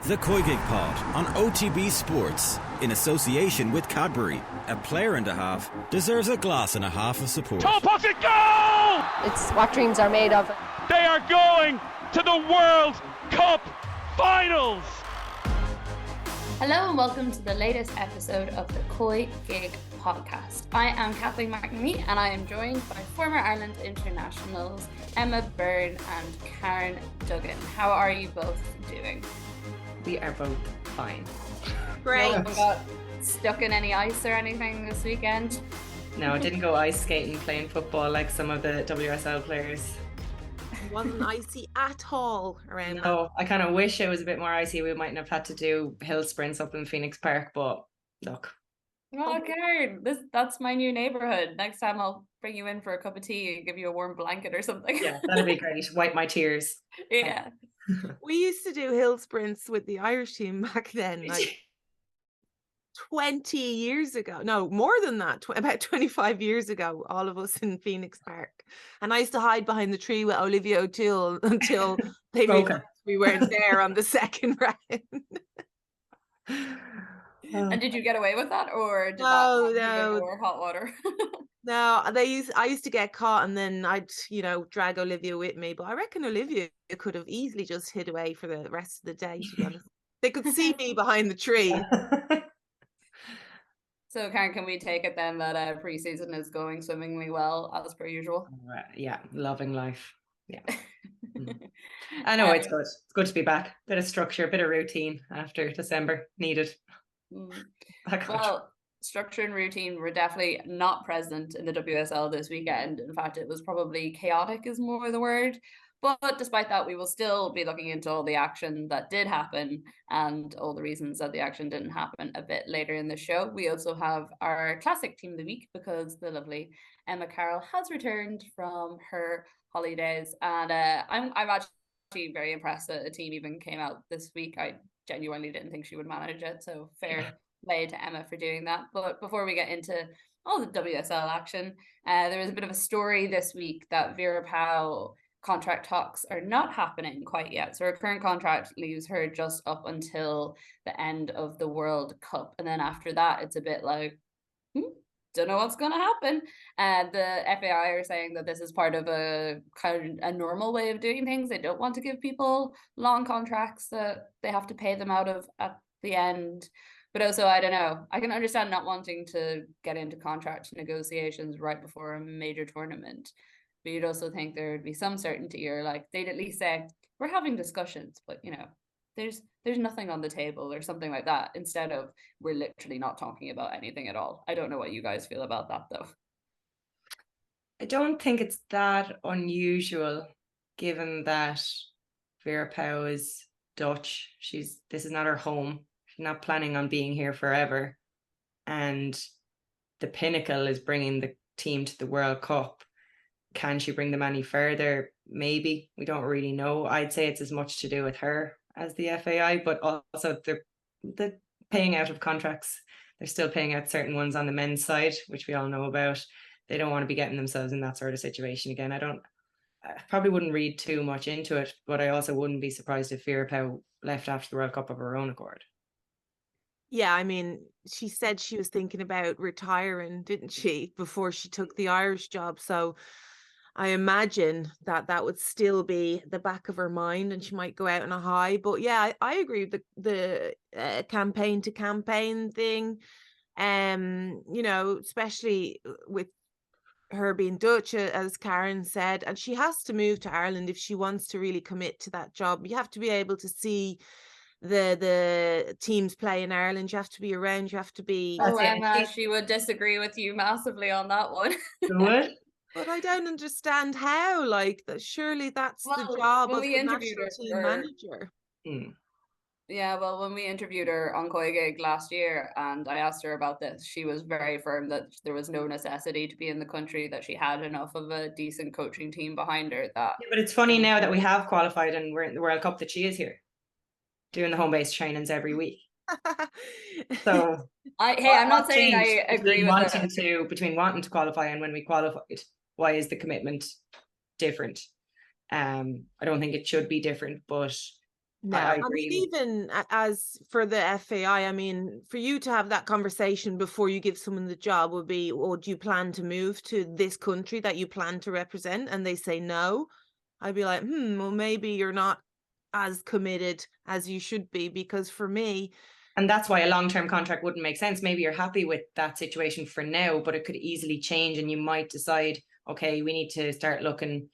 The COYGIG Pod on OTB Sports, in association with Cadbury. A player and a half deserves a glass and a half of support. Top pocket goal! It's what dreams are made of. They are going to the World Cup Finals! Hello and welcome to the latest episode of the COYGIG podcast. I am Kathleen McNamee and I am joined by former Ireland internationals Emma Byrne and Karen Duggan. How are you both doing? We are both fine. Great. No, got stuck in any ice or anything this weekend? No, I didn't go ice skating, playing football like some of the WSL players. It wasn't icy at all around. No, I kind of wish it was a bit more icy. We mightn't have had to do hill sprints up in Phoenix Park, but look. Oh, Karen, that's my new neighbourhood. Next time I'll bring you in for a cup of tea and give you a warm blanket or something. Yeah, that'd be great. Wipe my tears. Yeah. We used to do hill sprints with the Irish team back then, like 20 years ago. No, more than that, about 25 years ago, all of us in Phoenix Park. And I used to hide behind the tree with Olivia O'Toole until they realized we weren't there on the second round. And did you get away with that, or did no, more hot water? No, I used to get caught, and then I'd, drag Olivia with me. But I reckon Olivia could have easily just hid away for the rest of the day, to be honest. They could see me behind the tree. So, Karen, can we take it then that pre-season is going swimmingly well, as per usual? Yeah, loving life. Yeah. I know, it's good. It's good to be back. Bit of structure, bit of routine after December needed. Well, structure and routine were definitely not present in the WSL this weekend. In fact, it was probably chaotic is more the word. But despite that, we will still be looking into all the action that did happen and all the reasons that the action didn't happen a bit later in the show. We also have our classic team of the week because the lovely Emma Carroll has returned from her holidays. And I'm actually very impressed that a team even came out this week. I genuinely didn't think she would manage it. So fair play to Emma for doing that. But before we get into all the WSL action, there was a bit of a story this week that Vera Pauw contract talks are not happening quite yet. So her current contract leaves her just up until the end of the World Cup. And then after that, it's a bit like, don't know what's going to happen. The FAI are saying that this is part of a kind of a normal way of doing things. They don't want to give people long contracts that they have to pay them out of at the end. But also, I don't know, I can understand not wanting to get into contract negotiations right before a major tournament. But you'd also think there would be some certainty, or like they'd at least say, we're having discussions, but there's nothing on the table or something like that, instead of we're literally not talking about anything at all. I don't know what you guys feel about that though. I don't think it's that unusual, given that Vera Pauw is Dutch. This is not her home. She's not planning on being here forever. And the pinnacle is bringing the team to the World Cup. Can she bring them any further? Maybe. We don't really know. I'd say it's as much to do with her as the FAI, but also the paying out of contracts. They're still paying out certain ones on the men's side, which we all know about. They don't want to be getting themselves in that sort of situation again. I probably wouldn't read too much into it, but I also wouldn't be surprised if Vera Pauw left after the World Cup of her own accord. Yeah, I mean, she said she was thinking about retiring, didn't she, before she took the Irish job. So I imagine that would still be the back of her mind, and she might go out on a high. But yeah, I agree with the campaign to campaign thing. Especially with her being Dutch, as Karen said, and she has to move to Ireland if she wants to really commit to that job. You have to be able to see the teams play in Ireland. You have to be around. You have to be. Emma, she would disagree with you massively on that one. Would? But I don't understand how. Like, surely that's the job of the national team manager. Yeah, well, when we interviewed her on COYGIG last year and I asked her about this, she was very firm that there was no necessity to be in the country, that she had enough of a decent coaching team behind her. But it's funny now that we have qualified and we're in the World Cup that she is here doing the home-based trainings every week. So I'm not saying I agree with it. Between wanting to qualify and when we qualified, why is the commitment different? I don't think it should be different, but No, I I agree. mean, even as for the FAI, I mean, for you to have that conversation before you give someone the job would be, or do you plan to move to this country that you plan to represent? And they say no. I'd be like, well, maybe you're not as committed as you should be, because for me, and that's why a long-term contract wouldn't make sense. Maybe you're happy with that situation for now, but it could easily change, and you might decide, okay, we need to start looking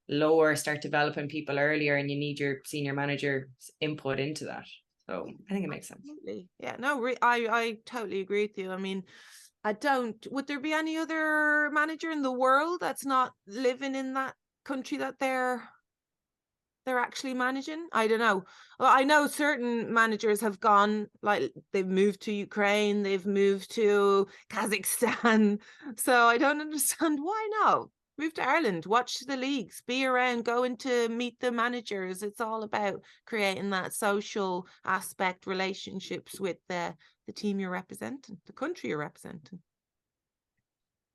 lower, start developing people earlier, and you need your senior manager's input into that. So I think it makes sense. Absolutely. Yeah, no, I totally agree with you. I mean, would there be any other manager in the world that's not living in that country that they're actually managing? I don't know. Well, I know certain managers have gone, like they've moved to Ukraine, they've moved to Kazakhstan. So I don't understand why not. Move to Ireland, watch the leagues, be around, go in to meet the managers. It's all about creating that social aspect, relationships with the team you're representing, the country you're representing.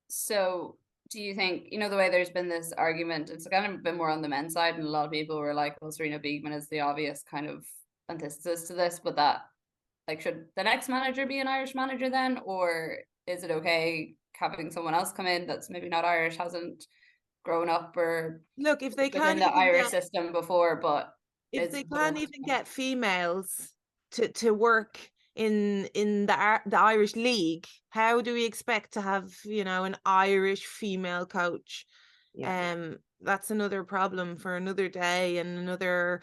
So do you think, the way there's been this argument, it's kind of been more on the men's side, and a lot of people were like, well, Serena Biegman is the obvious kind of antithesis to this, but that, like, should the next manager be an Irish manager then? Or is it okay having someone else come in that's maybe not Irish, hasn't grown up or look, if they within the Irish system before, but if they can't even get females to work in the Irish league, how do we expect to have an Irish female coach? That's another problem for another day, and another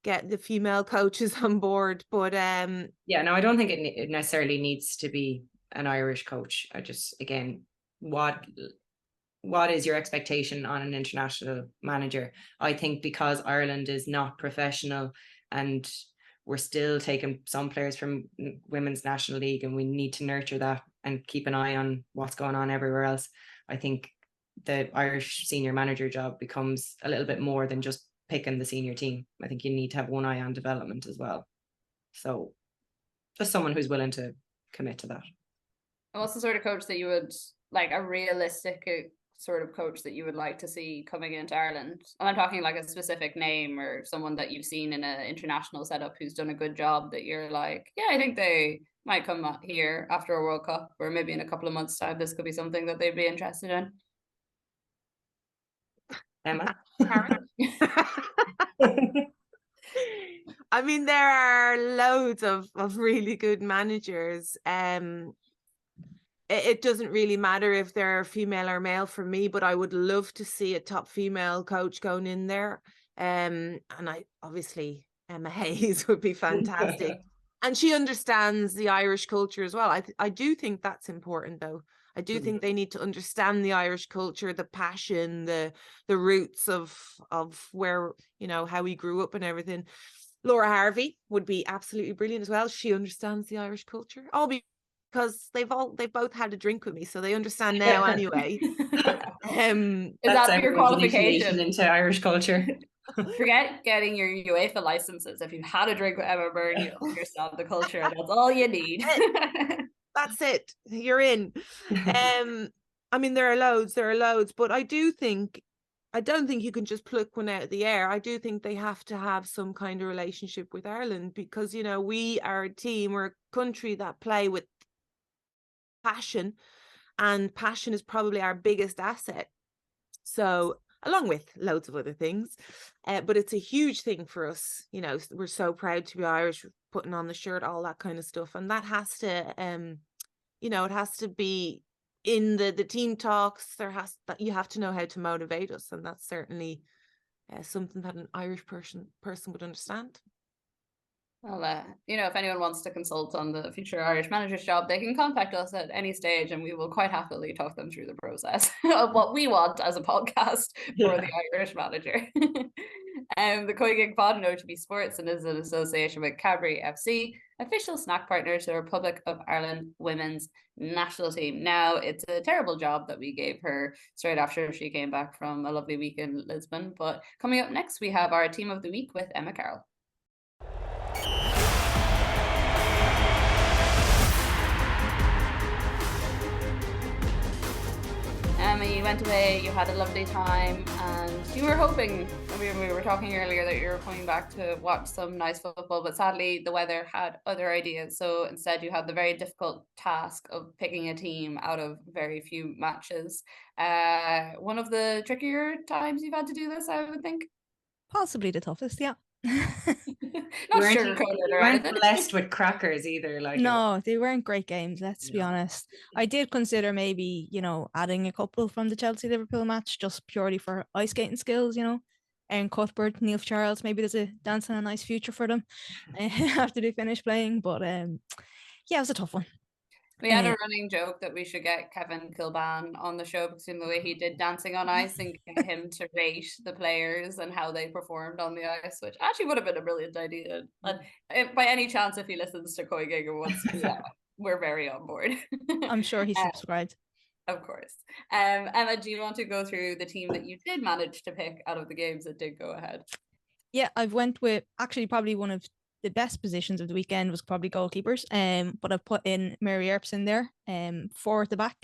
get the female coaches on board. But I don't think it necessarily needs to be an Irish coach. I just, again, what is your expectation on an international manager? I think because Ireland is not professional and we're still taking some players from women's national league, and we need to nurture that and keep an eye on what's going on everywhere else. I think the Irish senior manager job becomes a little bit more than just picking the senior team. I think you need to have one eye on development as well. So just someone who's willing to commit to that. And what's the sort of coach that you would like, a realistic sort of coach that you would like to see coming into Ireland? And I'm talking like a specific name or someone that you've seen in an international setup who's done a good job that you're like, yeah, I think they might come here after a World Cup, or maybe in a couple of months' time, this could be something that they'd be interested in. Emma? I mean, there are loads of really good managers. It doesn't really matter if they're female or male for me, but I would love to see a top female coach going in there. And obviously Emma Hayes would be fantastic. And she understands the Irish culture as well. I do think that's important, though. I do think they need to understand the Irish culture, the passion, the roots of where, how we grew up and everything. Laura Harvey would be absolutely brilliant as well. She understands the Irish culture. All because they've both had a drink with me, so they understand now anyway. Is that your qualification into Irish culture? Forget getting your UEFA licenses. If you've had a drink with Emma Byrne, you understand the culture. That's all you need. That's it. You're in. I mean, there are loads, but I don't think you can just pluck one out of the air. I do think they have to have some kind of relationship with Ireland, because, we are a team, we're a country that play with passion, and passion is probably our biggest asset. So, along with loads of other things, but it's a huge thing for us. We're so proud to be Irish, putting on the shirt, all that kind of stuff, and that has to, it has to be in the team talks. You have to know how to motivate us, and that's certainly something that an Irish person would understand. Well, if anyone wants to consult on the future Irish manager's job, they can contact us at any stage, and we will quite happily talk them through the process of what we want as a podcast for the Irish manager. The COYGIG Pod and OTB Sports, and is an association with Cadbury FC, official snack partner to the Republic of Ireland women's national team. Now, it's a terrible job that we gave her straight after she came back from a lovely week in Lisbon. But coming up next, we have our Team of the Week with Emma Carroll. Emma, you went away, you had a lovely time, and you were hoping, we were talking earlier, that you were coming back to watch some nice football, but sadly the weather had other ideas. So instead you had the very difficult task of picking a team out of very few matches. One of the trickier times you've had to do this, I would think. Possibly the toughest, yeah. Not sugarcoated you or weren't anything. blessed with crackers either. Like No, they weren't great games, let's be honest. I did consider maybe, adding a couple from the Chelsea-Liverpool match just purely for ice skating skills, Aaron Cuthbert, Neil Charles, maybe there's a dance and a nice future for them after they finish playing. But yeah, it was a tough one. We had a running joke that we should get Kevin Kilban on the show because in the way he did dancing on ice, and get him to rate the players and how they performed on the ice, which actually would have been a brilliant idea. And by any chance, if he listens to COYGIG or wants to, yeah, we're very on board. I'm sure he subscribed. Of course. Emma, do you want to go through the team that you did manage to pick out of the games that did go ahead? Yeah, I've went with actually probably one of the best positions of the weekend was probably goalkeepers. But I've put in Mary Earpson there. Four at the back,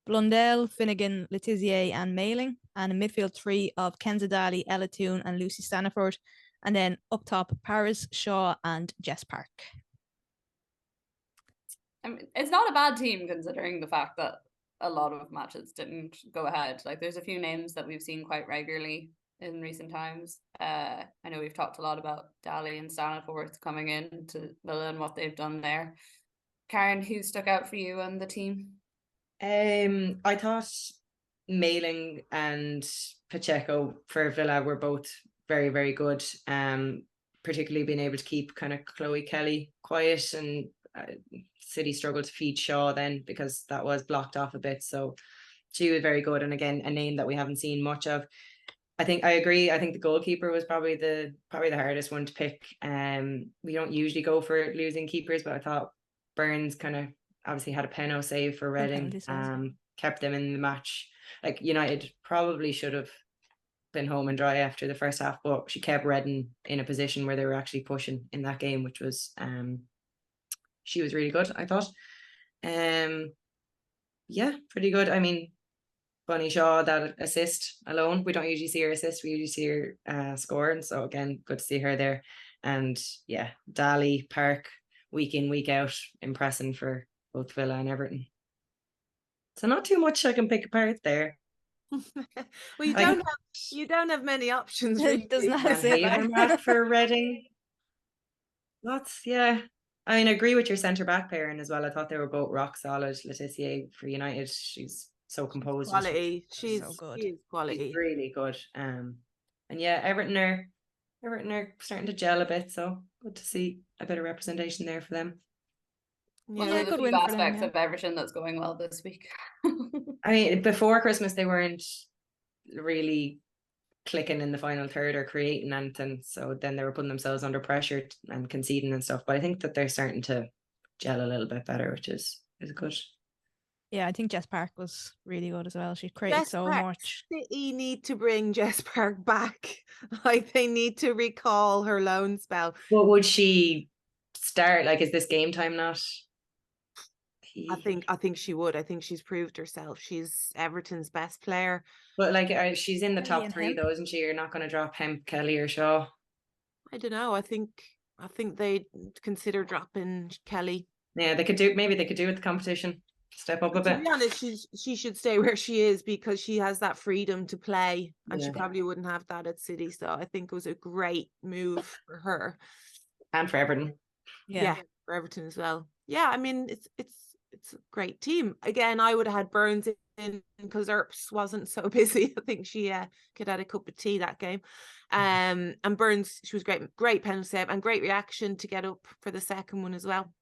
Blundell, Finnegan, Letizier, and Mailing, and a midfield three of Kenza Daly, Ella Toone, and Lucy Staniford, and then up top Paris, Shaw, and Jess Park. I mean, it's not a bad team considering the fact that a lot of matches didn't go ahead. Like, there's a few names that we've seen quite regularly in recent times. I know we've talked a lot about Daly and Staniford coming in to Villa and what they've done there. Karen, who stuck out for you on the team? I thought Mailing and Pacheco for Villa were both very, very good. Particularly being able to keep kind of Chloe Kelly quiet, and City struggled to feed Shaw then because that was blocked off a bit. So she was very good, and again, a name that we haven't seen much of. I agree. I think the goalkeeper was probably the hardest one to pick. We don't usually go for losing keepers, but I thought Burns kind of obviously had a penalty save for Reading. Kept them in the match. Like, United probably should have been home and dry after the first half, but she kept Reading in a position where they were actually pushing in that game, which was she was really good, I thought. Yeah, pretty good. I mean, Bunny Shaw, that assist alone, we don't usually see her assist, we usually see her score, and so again, good to see her there. And yeah, Daly, Park, week in, week out, impressing for both Villa and Everton. So not too much I can pick apart there. Well, you don't have many options. Really. Does not say that for Reading. Yeah. I mean, I agree with your centre back pairing as well. I thought they were both rock solid. Letizier for United, she's so composed. Quality. She's so good. She's quality. She's really good. And yeah, Everton are starting to gel a bit, so good to see a bit of representation there for them. One of the few aspects of Everton that's going well this week. I mean, before Christmas they weren't really clicking in the final third or creating anything, so then they were putting themselves under pressure and conceding and stuff, but I think that they're starting to gel a little bit better, which is good. Yeah, I think Jess Park was really good as well. She created so much. City need to bring Jess Park back. Like, they need to recall her loan spell. But would she start? Like, is this game time not? I think she would. I think she's proved herself. She's Everton's best player. But like, she's in the top three though, isn't she? You're not going to drop Hemp, Kelly, or Shaw. I don't know. I think they consider dropping Kelly. Yeah, they could do. Maybe they could do with the competition. Step up a bit. To be honest, she should stay where she is because she has that freedom to play, and she probably wouldn't have that at City. So I think it was a great move for her and for Everton. Yeah, for Everton as well. Yeah, I mean it's a great team. Again, I would have had Burns in because Earps wasn't so busy. I think she could have had a cup of tea that game. And Burns, she was great penalty save and great reaction to get up for the second one as well.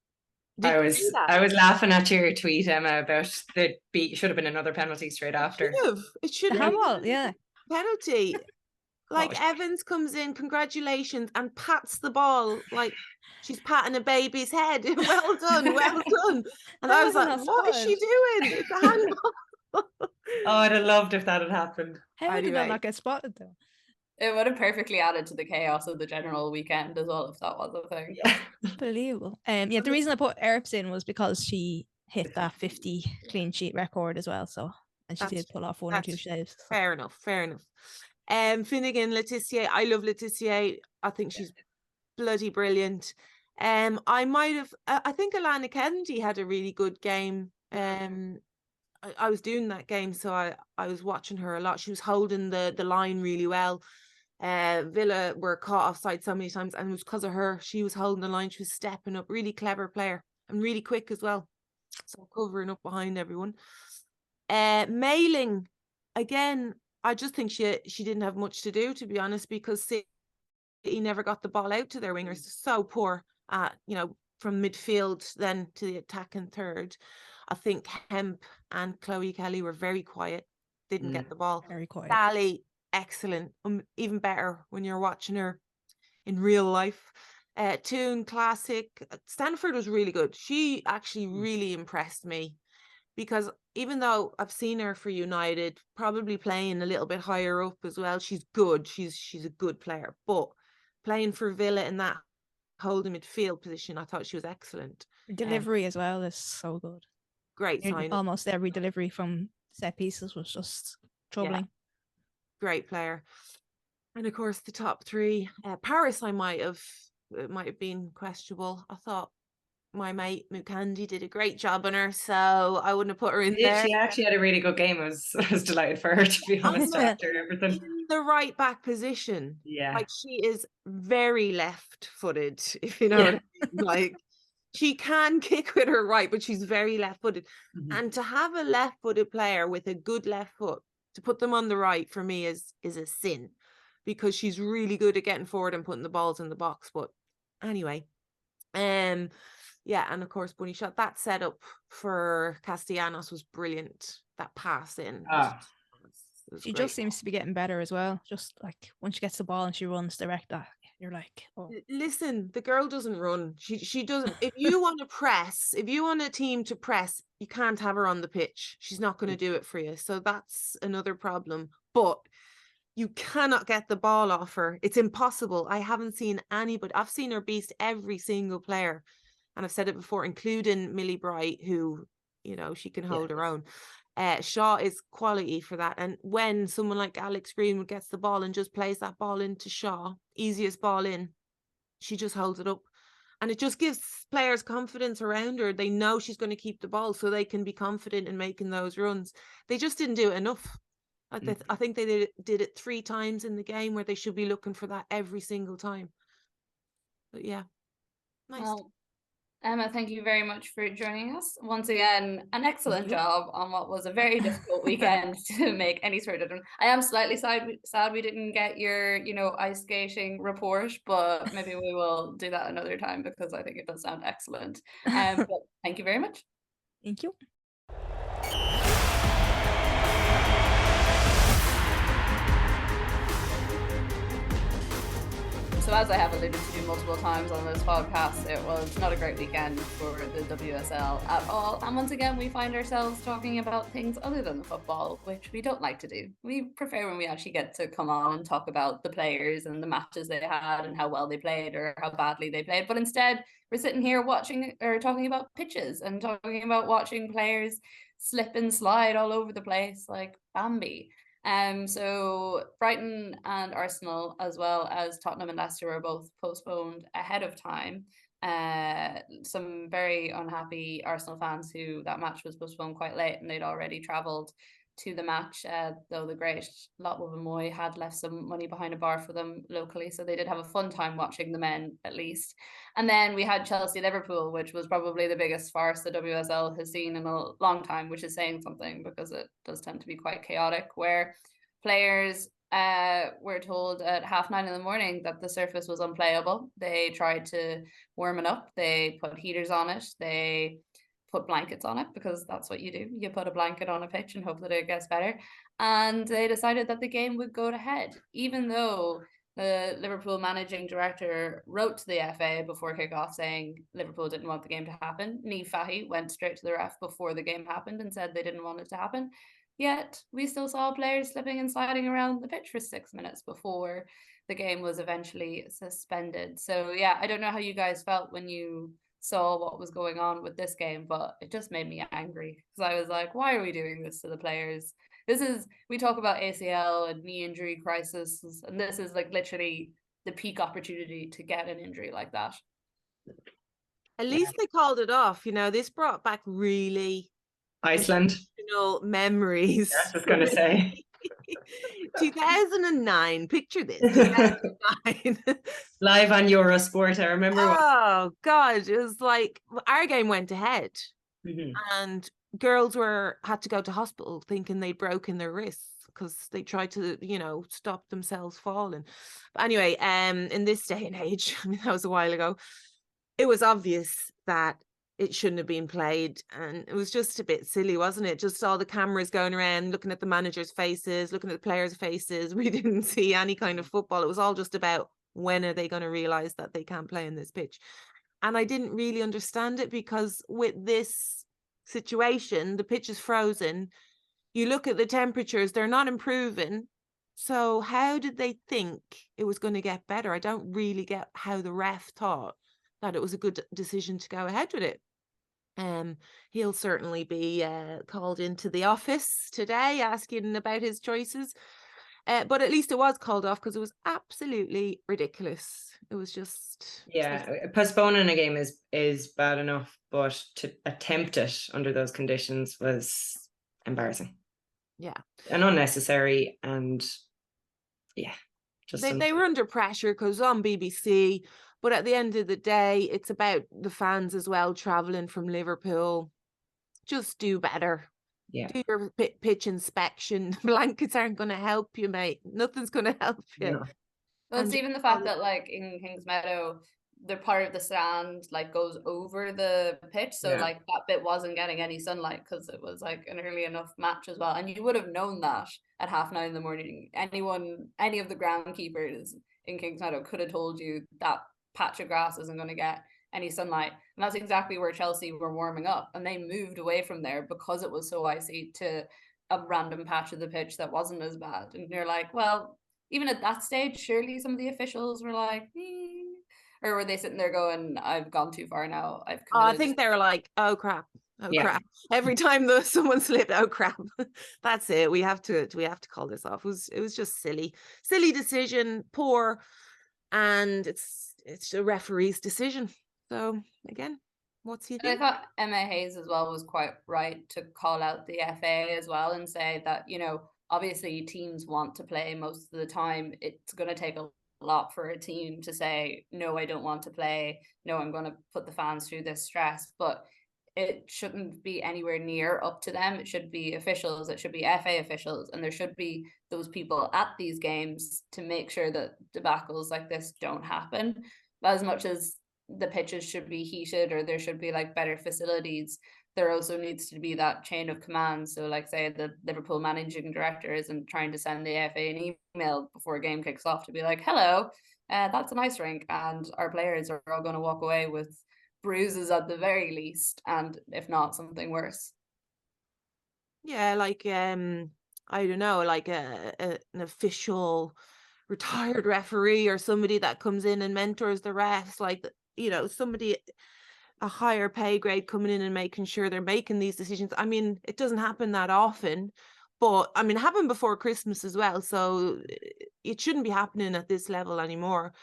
I was laughing at your tweet, Emma, about the beat. Should have been another penalty straight after. It should have. Well, yeah. Penalty. Like, Evans comes in, congratulations, and pats the ball like she's patting a baby's head. Well done, well done. And I was like, what is she doing? It's a handball. Oh, I'd have loved if that had happened. How did that not get spotted though? It would have perfectly added to the chaos of the general weekend as well if that was a thing. Yeah. Unbelievable. Yeah, the reason I put Earps in was because she hit that 50 clean sheet record as well. So And she did pull off one or two saves. Fair enough. Finnegan, Laetitia, I love Laetitia. I think she's bloody brilliant. I think Alana Kennedy had a really good game. I was doing that game, so I was watching her a lot. She was holding the line really well. Villa were caught offside so many times, and it was because of her. She was holding the line. She was stepping up. Really clever player and really quick as well. So covering up behind everyone. Mailing, again, I just think she didn't have much to do, to be honest, because City never got the ball out to their wingers. So poor at, from midfield then to the attacking third. I think Hemp and Chloe Kelly were very quiet. Didn't get the ball. Very quiet. Sally, excellent. Even better when you're watching her in real life. Toon, classic. Stanford was really good. She actually really impressed me, because even though I've seen her for United, probably playing a little bit higher up as well, she's good. She's a good player. But playing for Villa in that holding midfield position, I thought she was excellent. Delivery as well is so good. Great sign. Almost every delivery from set pieces was just troubling. Yeah. Great player. And of course, the top three. Paris, it might have been questionable. I thought my mate Mukandi did a great job on her, so I wouldn't have put her in there. She actually had a really good game. I was delighted for her, to be honest, after everything. In the right back position. Yeah. Like, she is very left-footed, if you know what I mean. Like, she can kick with her right, but she's very left-footed. Mm-hmm. And to have a left-footed player with a good left foot, to put them on the right, for me, is a sin, because she's really good at getting forward and putting the balls in the box. But anyway, yeah, and of course, Bunny Shot. That setup for Castellanos was brilliant. That pass in. She just seems to be getting better as well. Just like when she gets the ball and she runs direct, you're like, oh. Listen, the girl doesn't run. She doesn't. If you want to press, if you want a team to press, you can't have her on the pitch. She's not going to do it for you. So that's another problem. But you cannot get the ball off her. It's impossible. I haven't seen anybody. I've seen her beast every single player. And I've said it before, including Millie Bright, who, she can hold her own. Shaw is quality for that. And when someone like Alex Greenwood gets the ball and just plays that ball into Shaw, easiest ball in, she just holds it up. And it just gives players confidence around her. They know she's going to keep the ball, so they can be confident in making those runs. They just didn't do it enough. I think they did it 3 times in the game, where they should be looking for that every single time. But yeah, nice. Well, Emma, thank you very much for joining us. Once again, an excellent job on what was a very difficult weekend to make any sort of... I am slightly sad we didn't get your, ice skating report, but maybe we will do that another time, because I think it does sound excellent. But thank you very much. Thank you. So as I have alluded to multiple times on this podcast, it was not a great weekend for the WSL at all. And once again, we find ourselves talking about things other than the football, which we don't like to do. We prefer when we actually get to come on and talk about the players and the matches they had and how well they played or how badly they played. But instead, we're sitting here watching or talking about pitches and talking about watching players slip and slide all over the place like Bambi. So Brighton and Arsenal, as well as Tottenham and Leicester, were both postponed ahead of time. Some very unhappy Arsenal fans who that match was postponed quite late and they'd already travelled to the match, though the great Lotwell Moy had left some money behind a bar for them locally, so they did have a fun time watching the men at least. And then we had Chelsea-Liverpool, which was probably the biggest farce the WSL has seen in a long time, which is saying something because it does tend to be quite chaotic, where players were told at 9:30 in the morning that the surface was unplayable. They tried to warm it up, they put heaters on it, they put blankets on it, because that's what you do. You put a blanket on a pitch and hope that it gets better. And they decided that the game would go ahead, even though the Liverpool managing director wrote to the FA before kickoff saying Liverpool didn't want the game to happen. Niamh Fahey went straight to the ref before the game happened and said they didn't want it to happen. Yet we still saw players slipping and sliding around the pitch for 6 minutes before the game was eventually suspended. So yeah, I don't know how you guys felt when you saw what was going on with this game, but it just made me angry because I was like, why are we doing this to the players? We talk about ACL and knee injury crisis, and this is like literally the peak opportunity to get an injury like that. At least they called it off. This brought back really Iceland memories. I was going to say 2009. Picture this. 2009. Live on Eurosport. I remember. Oh God, it was like our game went ahead, and girls had to go to hospital thinking they'd broken their wrists because they tried to, stop themselves falling. But anyway, in this day and age, I mean, that was a while ago, it was obvious that it shouldn't have been played, and it was just a bit silly, wasn't it? Just all the cameras going around, looking at the managers' faces, looking at the players' faces. We didn't see any kind of football. It was all just about when are they going to realize that they can't play on this pitch. And I didn't really understand it, because with this situation, the pitch is frozen. You look at the temperatures, they're not improving. So how did they think it was going to get better? I don't really get how the ref thought that it was a good decision to go ahead with it. He'll certainly be called into the office today asking about his choices. But at least it was called off, because it was absolutely ridiculous. It was just... postponing a game is bad enough, but to attempt it under those conditions was embarrassing. Yeah. And unnecessary, and they were under pressure because on BBC, but at the end of the day, it's about the fans as well, travelling from Liverpool. Just do better. Yeah. Do your pitch inspection. Blankets aren't going to help you, mate. Nothing's going to help you. No. Well, it's even the fact that, like, in Kingsmeadow, the part of the stand like goes over the pitch, so like that bit wasn't getting any sunlight because it was like an early enough match as well. And you would have known that at 9:30 in the morning. Any of the groundkeepers in Kingsmeadow could have told you that patch of grass isn't going to get any sunlight. And that's exactly where Chelsea were warming up, and they moved away from there because it was so icy to a random patch of the pitch that wasn't as bad. And you're like, well, even at that stage, surely some of the officials were like, or were they sitting there going, I've gone too far now, I've committed. I think they were like, oh crap, crap. Every time someone slipped, oh crap. That's it. We have to call this off. It was just silly decision, poor, and it's a referee's decision. So again, what's he think? I thought Emma Hayes as well was quite right to call out the FA as well and say that, obviously teams want to play most of the time. It's going to take a lot for a team to say, no, I don't want to play. No, I'm going to put the fans through this stress. But it shouldn't be anywhere near up to them. It should be officials. It should be FA officials. And there should be those people at these games to make sure that debacles like this don't happen. As much as the pitches should be heated or there should be like better facilities, there also needs to be that chain of command. So like, say the Liverpool managing director isn't trying to send the FA an email before a game kicks off to be like, hello, that's an ice rink, and our players are all going to walk away with bruises at the very least, and if not, something worse. Yeah, like I don't know, like an official retired referee or somebody that comes in and mentors the refs, like, somebody a higher pay grade coming in and making sure they're making these decisions. I mean, it doesn't happen that often, but I mean, it happened before Christmas as well, so it shouldn't be happening at this level anymore.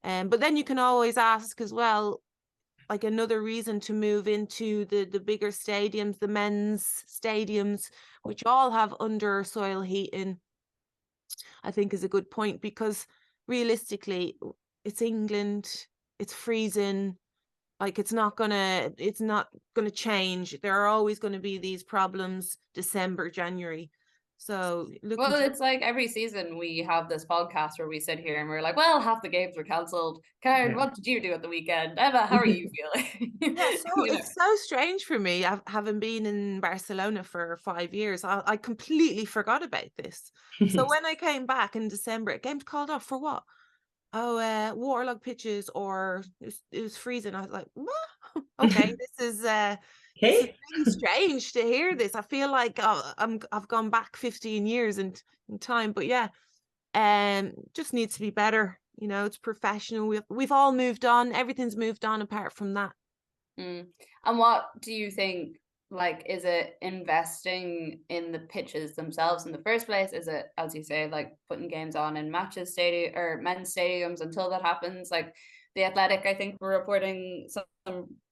But then you can always ask as well, like another reason to move into the bigger stadiums, the men's stadiums, which all have under soil heating, I think is a good point, because realistically, it's England, it's freezing. Like it's not gonna change. There are always going to be these problems December, January. So it's like every season we have this podcast where we sit here and we're like, well, half the games were cancelled. Karen, what did you do at the weekend? Emma, how are you feeling? It's so strange for me, having been in Barcelona for 5 years. I completely forgot about this. So when I came back in December, games called off for what? Waterlogged pitches, or it was freezing. I was like, what? Okay, this is really strange to hear this. I feel like I've gone back 15 years in time, but just needs to be better. It's professional. We've all moved on. Everything's moved on apart from that. And what do you think, like, is it investing in the pitches themselves in the first place? Is it, as you say, like putting games on in men's stadiums until that happens? Like the Athletic, I think, were reporting some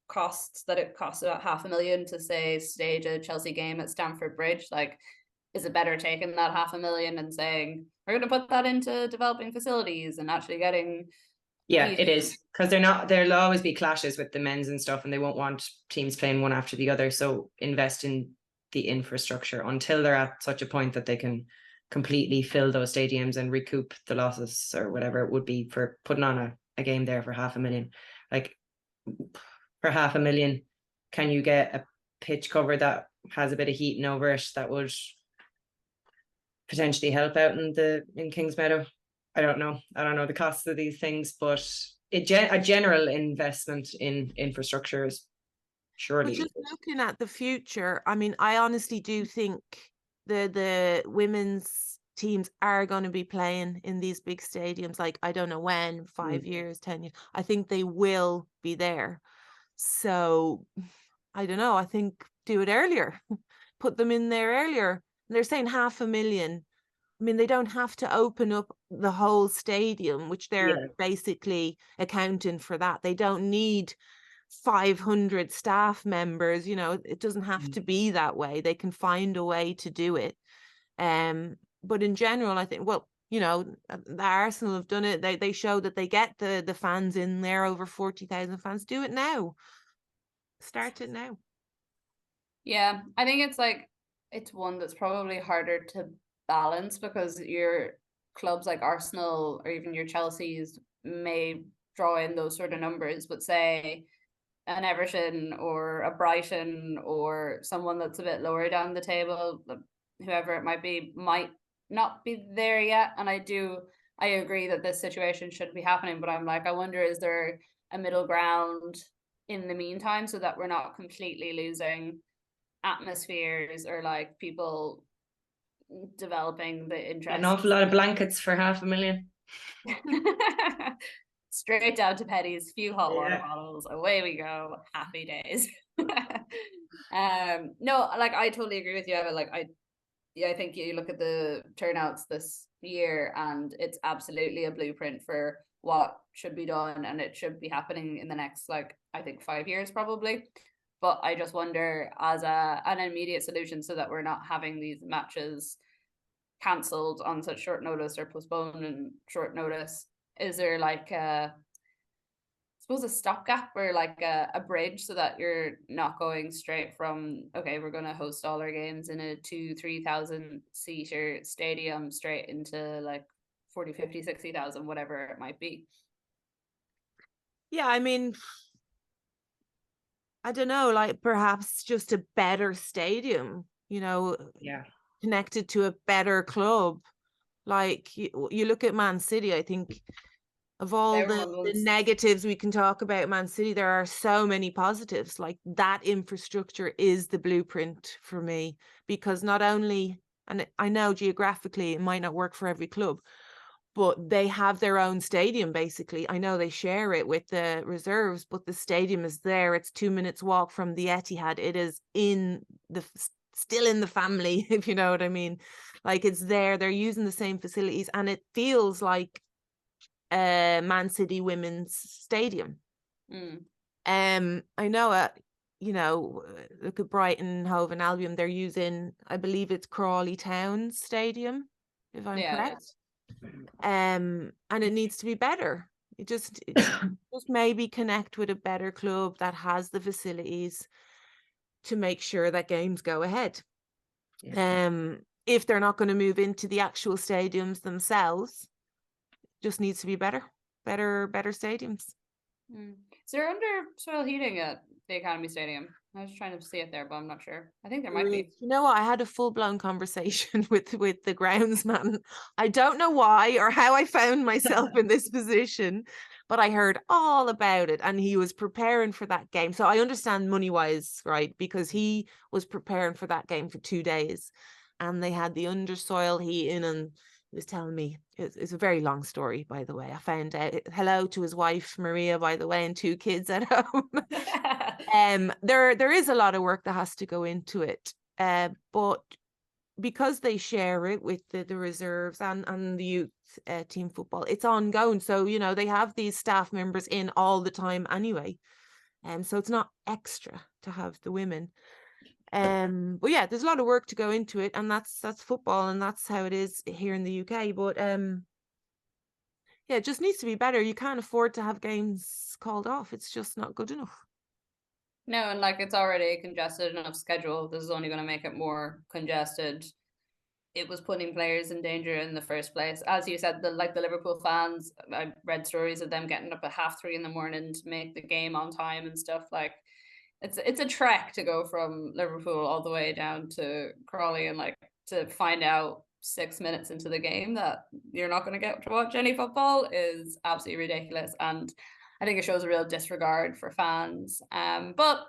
costs that it costs about $500,000 to say stage a Chelsea game at Stamford Bridge. Like, is it better taking that $500,000 and saying we're going to put that into developing facilities and actually getting? Yeah, it is, because there'll always be clashes with the men's and stuff, and they won't want teams playing one after the other. So invest in the infrastructure until they're at such a point that they can completely fill those stadiums and recoup the losses or whatever it would be for putting on a game there for $500,000. Like, for $500,000, can you get a pitch cover that has a bit of heating over it that would potentially help out in Kingsmeadow? I don't know the costs of these things, but a general investment in infrastructure is surely. But just looking at the future, I mean, I honestly do think the women's teams are going to be playing in these big stadiums. Like, I don't know when, 5 years, 10 years. I think they will be there. So I don't know. I think do it earlier. Put them in there earlier. They're saying $500,000. I mean, they don't have to open up the whole stadium, which they're basically accounting for that. They don't need 500 staff members. It doesn't have to be that way. They can find a way to do it. But in general, I think, the Arsenal have done it. They show that they get the fans in there, over 40,000 fans. Do it now. Start it now. Yeah, I think it's one that's probably harder to balance, because your clubs like Arsenal or even your Chelsea's may draw in those sort of numbers, but say an Everton or a Brighton or someone that's a bit lower down the table, whoever it might be, might not be there yet. And I agree that this situation should be happening, but I'm like, I wonder, is there a middle ground in the meantime so that we're not completely losing atmospheres or like people developing the interest? An awful lot of blankets for $500,000. Straight down to Petty's, few hot water bottles, away we go, happy days. No, like, I totally agree with you, Eva. Like, I think you look at the turnouts this year and it's absolutely a blueprint for what should be done, and it should be happening in the next, like, I think 5 years probably. But I just wonder, as an immediate solution, so that we're not having these matches cancelled on such short notice or postponed in short notice, is there like a stopgap or like a bridge so that you're not going straight from, okay, we're going to host all our games in a 2,000-3,000 seater stadium straight into like 40, 50, 60,000, whatever it might be? Yeah, I mean, I don't know, like perhaps just a better stadium, connected to a better club. Like you look at Man City, I think of all the negatives we can talk about Man City, there are so many positives. Like, that infrastructure is the blueprint for me, because not only, and I know geographically it might not work for every club, but they have their own stadium basically. I know they share it with the reserves, but the stadium is there. It's 2 minutes walk from the Etihad. It is still in the family, if you know what I mean. Like, it's there. They're using the same facilities, and it feels like Man City women's stadium. I know look at Brighton, Hove and Albion, they're using, I believe it's Crawley Town Stadium, if I'm correct. And it needs to be better. It just maybe connect with a better club that has the facilities to make sure that games go ahead. If they're not going to move into the actual stadiums themselves, just needs to be better stadiums. Is there under soil heating at the Academy Stadium? I was trying to see it there, but I'm not sure. I think there might be. You know what? I had a full-blown conversation with the groundsman. I don't know why or how I found myself in this position, but I heard all about it, and he was preparing for that game. So I understand money-wise, right? Because he was preparing for that game for 2 days, and they had the undersoil heating, and was telling me, it's a very long story, by the way. I found out, hello to his wife, Maria, by the way, and 2 kids at home. There is a lot of work that has to go into it. But because they share it with the reserves and the youth team football, it's ongoing. So, you know, they have these staff members in all the time anyway. So it's not extra to have the women. But yeah, there's a lot of work to go into it, and that's football, and that's how it is here in the UK. But yeah, it just needs to be better. You can't afford to have games called off. It's just not good enough. No, and like, it's already a congested enough schedule. This is only going to make it more congested. It was putting players in danger in the first place. As you said, the Liverpool fans, I read stories of them getting up at 3:30 in the morning to make the game on time and stuff. Like, it's a trek to go from Liverpool all the way down to Crawley, and like, to find out 6 minutes into the game that you're not going to get to watch any football is absolutely ridiculous. And I think it shows a real disregard for fans. But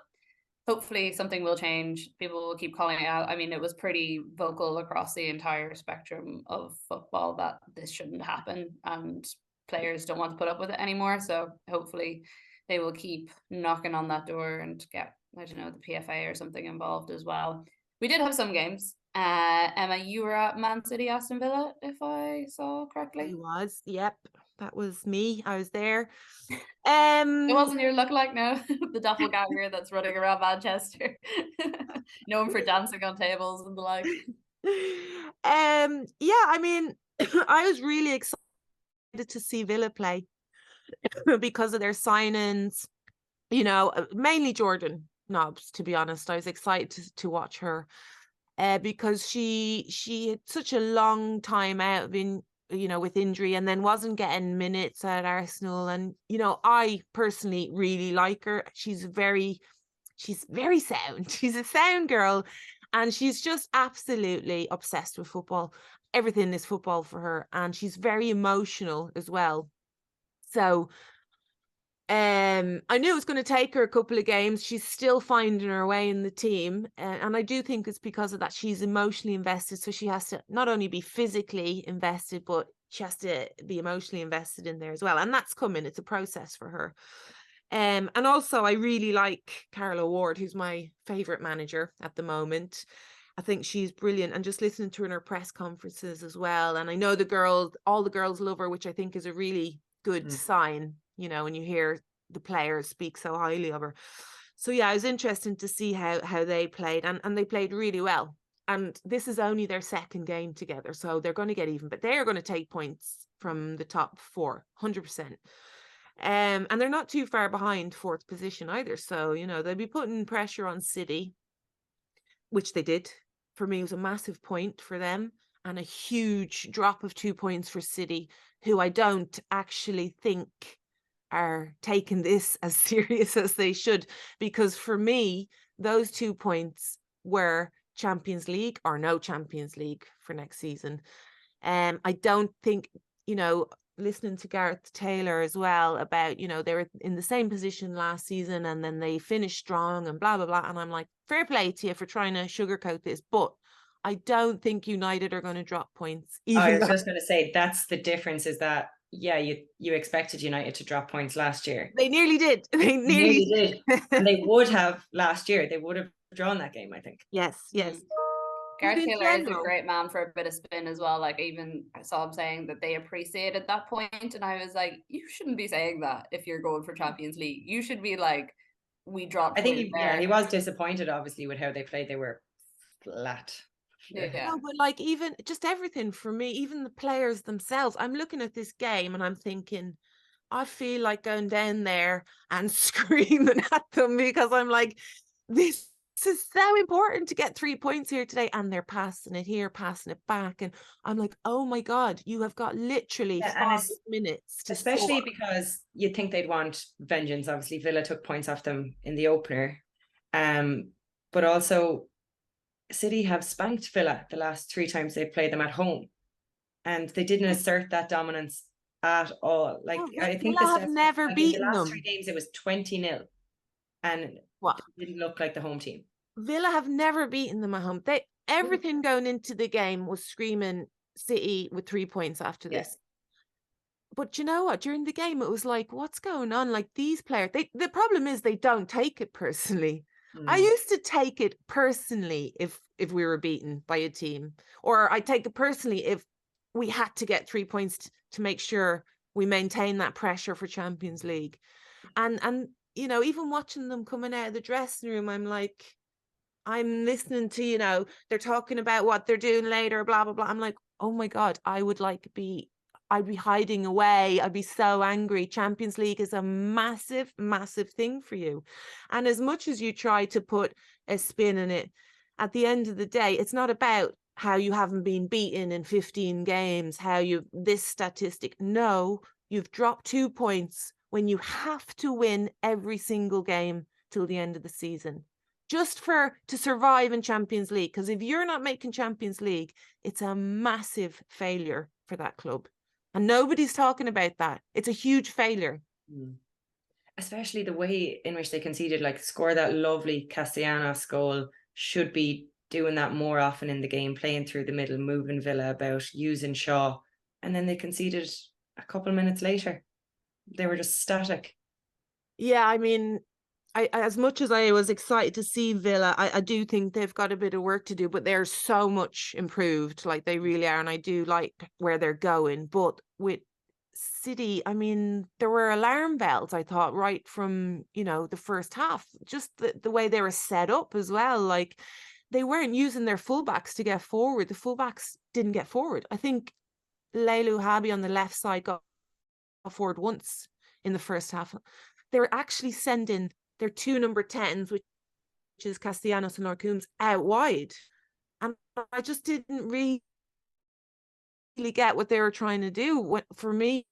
hopefully something will change. People will keep calling it out. I mean, it was pretty vocal across the entire spectrum of football that this shouldn't happen, and players don't want to put up with it anymore. So hopefully they will keep knocking on that door and get, I don't know, the PFA or something involved as well. We did have some games. Emma, you were at Man City, Aston Villa, if I saw correctly. I was, yep. That was me. I was there. It wasn't your lookalike, no. The doppelganger that's running around Manchester, known for dancing on tables and the like. Yeah, I mean, I was really excited to see Villa play because of their signings. You know, mainly Jordan Nobbs. To be honest, I was excited to watch her because she had such a long time out of with injury, and then wasn't getting minutes at Arsenal. And, you know, I personally really like her. She's very sound. She's a sound girl, and she's just absolutely obsessed with football. Everything is football for her, and she's very emotional as well. So I knew it was going to take her a couple of games. She's still finding her way in the team. And I do think it's because of that. She's emotionally invested. So she has to not only be physically invested, but she has to be emotionally invested in there as well. And that's coming. It's a process for her. And also, I really like Carol Ward, who's my favourite manager at the moment. I think she's brilliant. And just listening to her in her press conferences as well. And I know all the girls love her, which I think is a really good sign. You know, when you hear the players speak so highly of her. So yeah, it was interesting to see how they played, and they played really well. And this is only their second game together, so they're going to get even, but they are going to take points from the top 4, 100%. And they're not too far behind 4th position either. So, you know, they'll be putting pressure on City, which they did. For me, it was a massive point for them, and a huge drop of 2 points for City, who I don't actually think are taking this as serious as they should, because for me those 2 points were Champions League or no Champions League for next season. I don't think, you know, listening to Gareth Taylor as well about, you know, they were in the same position last season and then they finished strong and blah blah blah, and I'm like, fair play to you for trying to sugarcoat this, but I don't think United are going to drop points. I was just going to say, that's the difference, is that you expected United to drop points last year. They nearly did. They nearly did. And they would have last year. They would have drawn that game, I think. Yes. Gareth Taylor is a great man for a bit of spin as well. Like, even I saw him saying that they appreciated that point, and I was like, you shouldn't be saying that if you're going for Champions League. You should be like, we dropped. I think he was disappointed, obviously, with how they played. They were flat. Yeah. No, but like, even just everything for me, even the players themselves, I'm looking at this game and I'm thinking, I feel like going down there and screaming at them, because I'm like, this is so important to get 3 points here today, and they're passing it here, passing it back, and I'm like, oh my God, you have got literally 5 minutes to especially score. because you'd think they'd want vengeance. Obviously Villa took points off them in the opener, but also City have spanked Villa the last 3 times they've played them at home, and they didn't assert that dominance at all. Like, I think Villa have never beaten the last them. 3 games it was 20-0, and it didn't look like the home team. Villa have never beaten them at home. Everything going into the game was screaming City with 3 points after this. But you know what? During the game, it was like, what's going on? Like these players, the problem is they don't take it personally. I used to take it personally if we were beaten by a team, or I take it personally if we had to get 3 points to make sure we maintain that pressure for Champions League. And you know, even watching them coming out of the dressing room, I'm like, I'm listening to, you know, they're talking about what they're doing later, blah, blah, blah. I'm like, oh my God, I'd be hiding away. I'd be so angry. Champions League is a massive, massive thing for you. And as much as you try to put a spin in it, at the end of the day, it's not about how you haven't been beaten in 15 games, this statistic. No, you've dropped 2 points when you have to win every single game till the end of the season. Just to survive in Champions League. Because if you're not making Champions League, it's a massive failure for that club. And nobody's talking about that. It's a huge failure. Especially the way in which they conceded, like score that lovely Castellanos goal, should be doing that more often in the game, playing through the middle, moving Villa about, using Shaw. And then they conceded a couple of minutes later. They were just static. Yeah, I mean, I as much as I was excited to see Villa, I do think they've got a bit of work to do, but they're so much improved. Like they really are. And I do like where they're going. But with City, I mean, there were alarm bells, I thought, right from, you know, the first half. Just the way they were set up as well. Like they weren't using their fullbacks to get forward. The fullbacks didn't get forward. I think Leilu Habi on the left side got forward once in the first half. They were actually sending their 2 number 10s, which is Castellanos and Orcoombs, out wide. And I just didn't really get what they were trying to do. For me,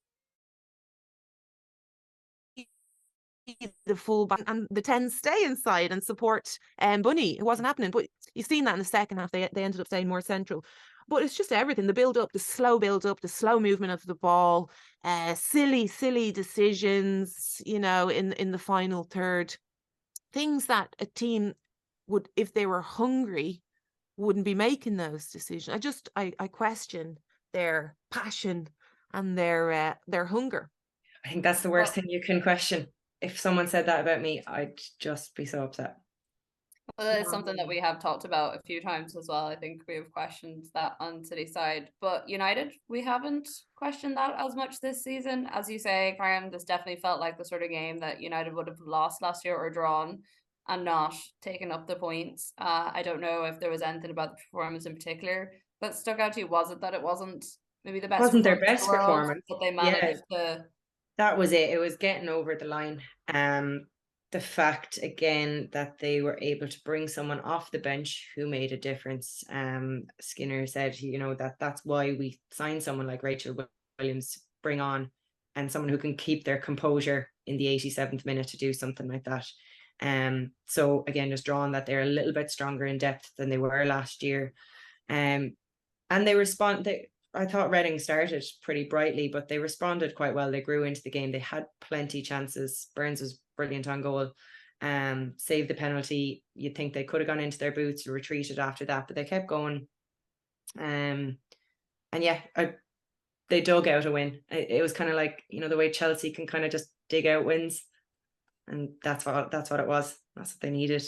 the fullback and the 10s stay inside and support Bunny. It wasn't happening. But you've seen that in the second half. They ended up staying more central. But it's just everything. The build-up, the slow build-up, the slow movement of the ball, silly discisions, you know, in the final third. Things that a team would, if they were hungry, wouldn't be making those decisions. I question their passion and their hunger. I think that's the worst thing you can question. If someone said that about me, I'd just be so upset. Well, it's something that we have talked about a few times as well. I think we have questioned that on City side. But United, we haven't questioned that as much this season. As you say, Karen, this definitely felt like the sort of game that United would have lost last year or drawn and not taken up the points. I don't know if there was anything about the performance in particular that stuck out to you. Was it that it wasn't maybe the best? Wasn't their best performance, but they managed to. That was it. It was getting over the line. The fact again that they were able to bring someone off the bench who made a difference. Skinner said, you know, that's why we signed someone like Rachel Williams, bring on, and someone who can keep their composure in the 87th minute to do something like that. So again, just drawing that they're a little bit stronger in depth than they were last year. And they I thought Reading started pretty brightly, but they responded quite well. They grew into the game. They had plenty chances. Burns was brilliant on goal. Saved the penalty. You'd think they could have gone into their boots or retreated after that, but they kept going. And yeah, they dug out a win. It was kind of like, you know, the way Chelsea can kind of just dig out wins, and that's what it was. That's what they needed.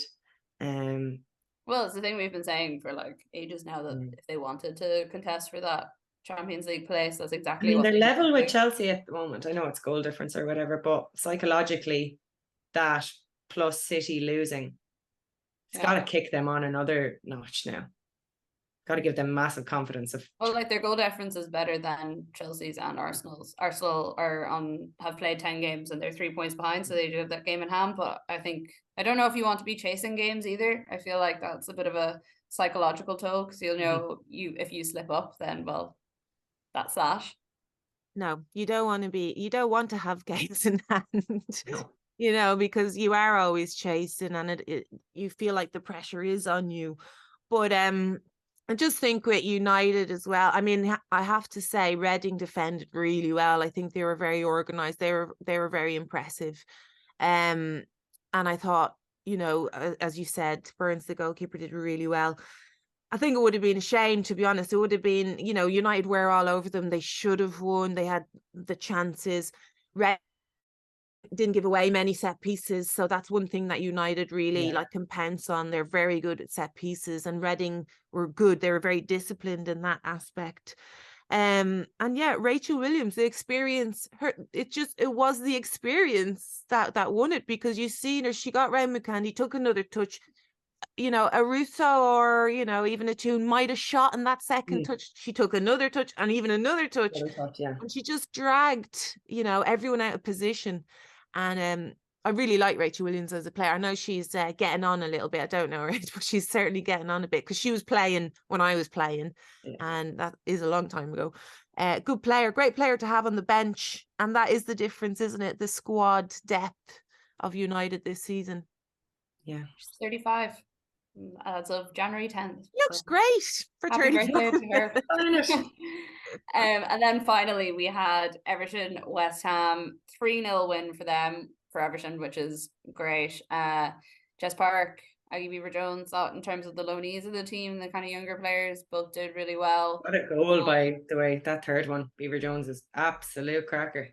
Well, it's the thing we've been saying for like ages now, that if they wanted to contest for that Champions League place, that's exactly what they're level with Chelsea at the moment. I know it's goal difference or whatever, but psychologically, that plus City losing, it's got to kick them on another notch now. Got to give them massive confidence. Well, like their goal difference is better than Chelsea's and Arsenal's. Arsenal have played 10 games and they're 3 points behind, so they do have that game in hand. But I don't know if you want to be chasing games either. I feel like that's a bit of a psychological toll, because you'll know if you slip up, then well, that's that. No, you don't want to have games in hand. No. You know, because you are always chasing, and you feel like the pressure is on you. But I just think with United as well, I mean, I have to say Reading defended really well. I think they were very organised. They were very impressive. And I thought, you know, as you said, Burns, the goalkeeper, did really well. I think it would have been a shame, to be honest. It would have been, you know, United were all over them. They should have won. They had the chances. Didn't give away many set pieces, so that's one thing that United really like can pounce on. They're very good at set pieces, and Reading were good. They were very disciplined in that aspect. And yeah, Rachel Williams, the experience, it was the experience that won it, because you seen her, she got round McCandy, took another touch. You know, a Russo or, you know, even a Toon might have shot in that second touch. She took another touch and even another touch. And she just dragged, you know, everyone out of position. And I really like Rachel Williams as a player. I know she's getting on a little bit. I don't know her age, but she's certainly getting on a bit, because she was playing when I was playing. And that is a long time ago. Good player, great player to have on the bench. And that is the difference, isn't it? The squad depth of United this season. Yeah. She's 35 as of January 10th. Looks great for 35. To her. And then finally we had Everton West Ham, 3-0 win for them, for Everton, which is great. Jess Park, Aggie Beaver-Jones, thought in terms of the loanees of the team, the kind of younger players, both did really well. What a goal, by the way. That third one, Beaver-Jones, is absolute cracker.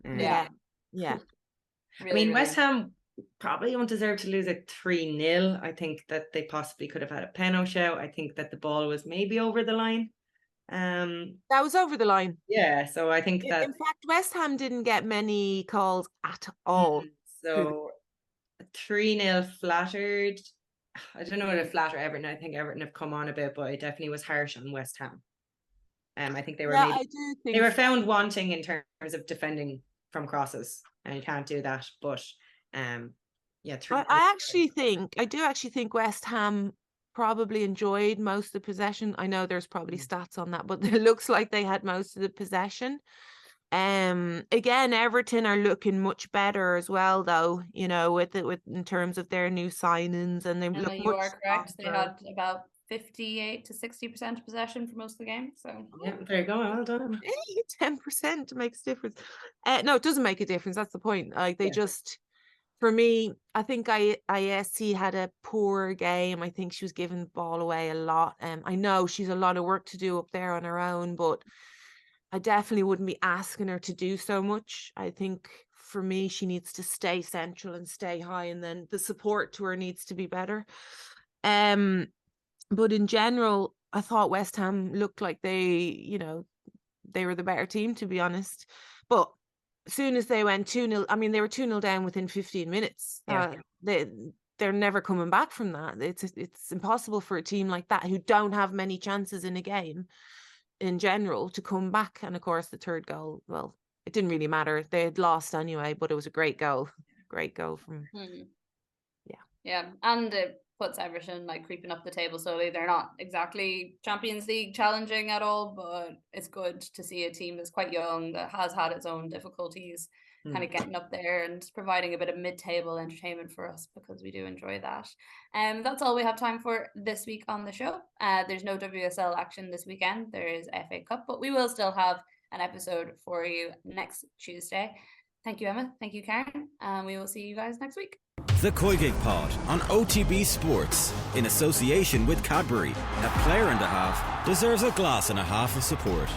Yeah. Really, I mean, West Ham probably don't deserve to lose it 3-0. I think that they possibly could have had a penalty shout. I think that the ball was maybe over the line. That was over the line. Yeah, so I think that... In fact, West Ham didn't get many calls at all. So 3-0 flattered. I don't know what to flatter Everton. I think Everton have come on a bit, but it definitely was harsh on West Ham. I think they were they were found wanting in terms of defending from crosses, and you can't do that. But yeah, I do actually think West Ham probably enjoyed most of the possession. I know there's probably stats on that, but it looks like they had most of the possession. Again, Everton are looking much better as well, though, you know, with in terms of their new signings, and they look you are correct. They had about 58 to 60% possession for most of the game. So yeah, there you go. Well done. 10% makes a difference. No, it doesn't make a difference. That's the point. Like they just, for me, I think ISC had a poor game. I think she was giving the ball away a lot. I know she's a lot of work to do up there on her own, but I definitely wouldn't be asking her to do so much. I think for me, she needs to stay central and stay high, and then the support to her needs to be better. But in general, I thought West Ham looked like they were the better team, to be honest. But as soon as they went 2-0, I mean, they were 2-0 down within 15 minutes. They're never coming back from that. It's impossible for a team like that, who don't have many chances in a game in general, to come back. And of course, the third goal, well, it didn't really matter. They had lost anyway, but it was a great goal. Great goal from and it puts Everton like creeping up the table slowly. They're not exactly Champions League challenging at all, but it's good to see a team that's quite young, that has had its own difficulties, kind of getting up there and providing a bit of mid-table entertainment for us, because we do enjoy that. That's all we have time for this week on the show. There's no WSL action this weekend. There is FA Cup, but we will still have an episode for you next Tuesday. Thank you, Emma. Thank you, Karen. And we will see you guys next week. The COYGIG Pod on OTB Sports, in association with Cadbury. A player and a half deserves a glass and a half of support.